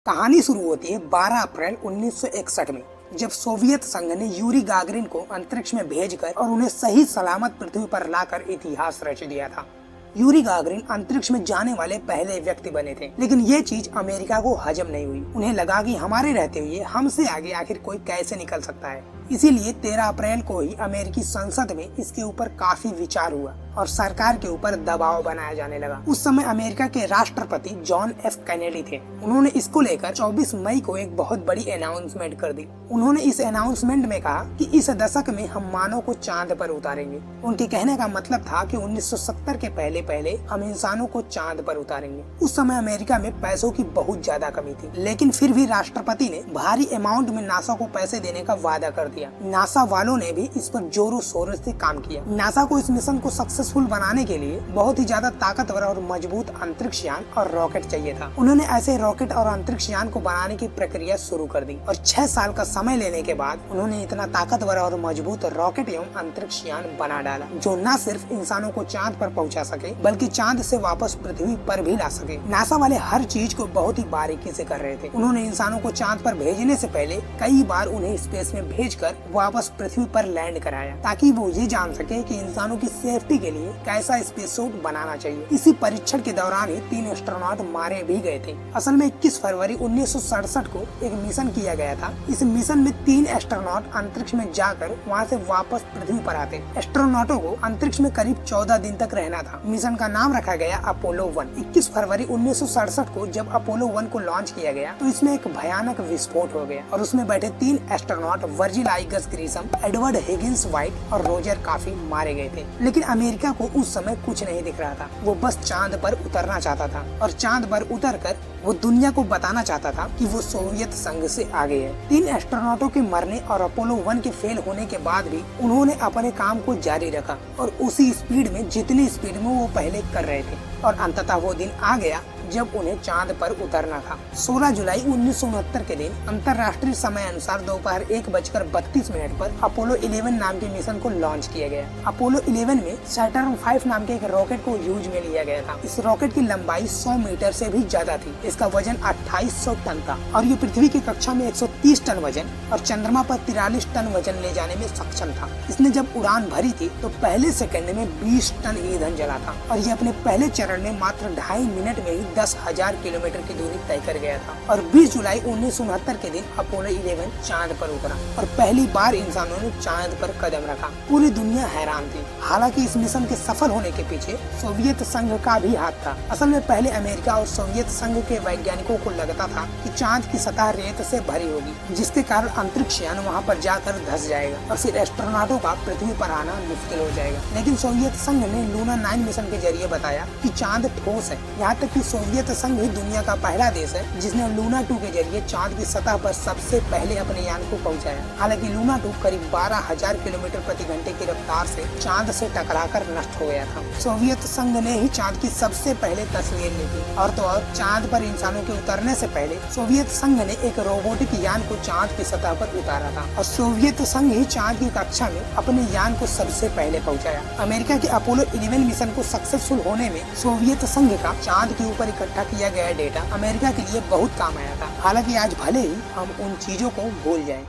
कहानी शुरू होती है 12 अप्रैल 1961 में, जब सोवियत संघ ने यूरी गागरिन को अंतरिक्ष में भेजकर और उन्हें सही सलामत पृथ्वी पर लाकर इतिहास रच दिया था। यूरी गागरिन अंतरिक्ष में जाने वाले पहले व्यक्ति बने थे, लेकिन ये चीज अमेरिका को हजम नहीं हुई। उन्हें लगा कि हमारे रहते हुए हमसे आगे आखिर कोई कैसे निकल सकता है। इसीलिए 13 अप्रैल को ही अमेरिकी संसद में इसके ऊपर काफी विचार हुआ और सरकार के ऊपर दबाव बनाया जाने लगा। उस समय अमेरिका के राष्ट्रपति जॉन एफ कैनेडी थे। उन्होंने इसको लेकर 24 मई को एक बहुत बड़ी अनाउंसमेंट कर दी। उन्होंने इस अनाउंसमेंट में कहा कि इस दशक में हम मानव को चांद पर उतारेंगे। उनके कहने का मतलब था कि 1970 के पहले पहले हम इंसानों को चांद पर उतारेंगे। उस समय अमेरिका में पैसों की बहुत ज्यादा कमी थी, लेकिन फिर भी राष्ट्रपति ने भारी अमाउंट में नासा को पैसे देने का वादा कर दिया। नासा वालों ने भी इस पर जोरों शोरों से काम किया। नासा को इस मिशन को सक्सेसफुल बनाने के लिए बहुत ही ज्यादा ताकतवर और मजबूत अंतरिक्ष यान और रॉकेट चाहिए था। उन्होंने ऐसे रॉकेट और अंतरिक्ष यान को बनाने की प्रक्रिया शुरू कर दी और 6 साल का समय लेने के बाद उन्होंने इतना ताकतवर और मजबूत रॉकेट एवं अंतरिक्ष यान बना डाला, जो न सिर्फ इंसानों को चांद पर पहुंचा सके बल्कि चांद से वापस पृथ्वी पर भी ला सके। नासा वाले हर चीज को बहुत ही बारीकी से कर रहे थे। उन्होंने इंसानों को चांद पर भेजने से पहले कई बार उन्हें स्पेस में भेजकर वापस पृथ्वी पर लैंड कराया, ताकि वो ये जान सके कि इंसानों की सेफ्टी के लिए कैसा स्पेस सूट बनाना चाहिए। इसी परीक्षण के दौरान ही 3 एस्ट्रोनॉट मारे भी गए थे। असल में 21 फरवरी 1967 को एक मिशन किया गया था। इस मिशन में 3 एस्ट्रोनॉट अंतरिक्ष में जाकर वहाँ से वापस पृथ्वी पर आते। एस्ट्रोनॉटों को अंतरिक्ष में करीब 14 दिन तक रहना था। मिशन का नाम रखा गया अपोलो 1। 21 फरवरी 1967 को जब अपोलो 1 को लॉन्च किया गया तो इसमें एक भयानक विस्फोट हो गया और उसमें बैठे 3 astronaut Virgil Gus Grissom, Edward Higgins White और रोजर काफी मारे गए थे। लेकिन अमेरिका को उस समय कुछ नहीं दिख रहा था। वो बस चांद पर उतरना चाहता था और चांद पर उतरकर वो दुनिया को बताना चाहता था कि वो सोवियत संघ से आगे है। 3 एस्ट्रोनॉटों के मरने और अपोलो 1 के फेल होने के बाद भी उन्होंने अपने काम को जारी रखा और उसी स्पीड में जितनी स्पीड में वो पहले कर रहे थे और अंततः वो दिन आ गया जब उन्हें चांद पर उतरना था। 16 जुलाई 1969 के दिन अंतर्राष्ट्रीय समय अनुसार दोपहर 1:32 पर अपोलो 11 नाम के मिशन को लॉन्च किया गया। अपोलो 11 में सैटर्न 5 नाम के एक रॉकेट को यूज में लिया गया था। इस रॉकेट की लंबाई 100 मीटर से भी ज्यादा थी। इसका वजन 2800 टन था और ये पृथ्वी की कक्षा में 130 टन वजन और चंद्रमा पर 43 टन वजन ले जाने में सक्षम था। इसने जब उड़ान भरी थी तो पहले सेकंड में 20 टन ईंधन जला था और ये अपने पहले चरण में मात्र 2.5 मिनट में ही 10,000 किलोमीटर की दूरी तय कर गया था। और 20 जुलाई 1969 के दिन अपोलो 11 चांद पर उतरा और पहली बार इंसानों ने चांद पर कदम रखा। पूरी दुनिया हैरान थी। हालांकि इस मिशन के सफल होने के पीछे सोवियत संघ का भी हाथ था। असल में पहले अमेरिका और सोवियत संघ के वैज्ञानिकों को लगता था कि चांद की सतह रेत से भरी होगी, जिसके कारण अंतरिक्ष यान वहाँ पर जाकर धंस जाएगा और फिर एस्ट्रोनॉटों का पृथ्वी पर आना मुश्किल हो जाएगा। लेकिन सोवियत संघ ने लूना 9 मिशन के जरिए बताया कि चांद ठोस है। यहाँ तक कि सोवियत संघ ही दुनिया का पहला देश है जिसने लूना 2 के जरिए चांद की सतह पर सबसे पहले अपने यान को पहुंचाया। हालांकि लूना 2 करीब 12,000 किलोमीटर प्रति घंटे की रफ्तार से चांद से टकराकर नष्ट हो गया था। सोवियत संघ ने ही चांद की सबसे पहले तस्वीर ली थी और तो और चांद पर इंसानों के उतरने से पहले सोवियत संघ ने एक रोबोटिक यान को चांद की सतह पर उतारा था और सोवियत संघ ही चांद की कक्षा में अपने यान को सबसे पहले पहुंचाया। अमेरिका के अपोलो 11 मिशन को सक्सेसफुल होने में सोवियत संघ का चांद के ऊपर इकट्ठा किया गया डेटा अमेरिका के लिए बहुत काम आया था। हालांकि आज भले ही हम उन चीजों को भूल जाएं।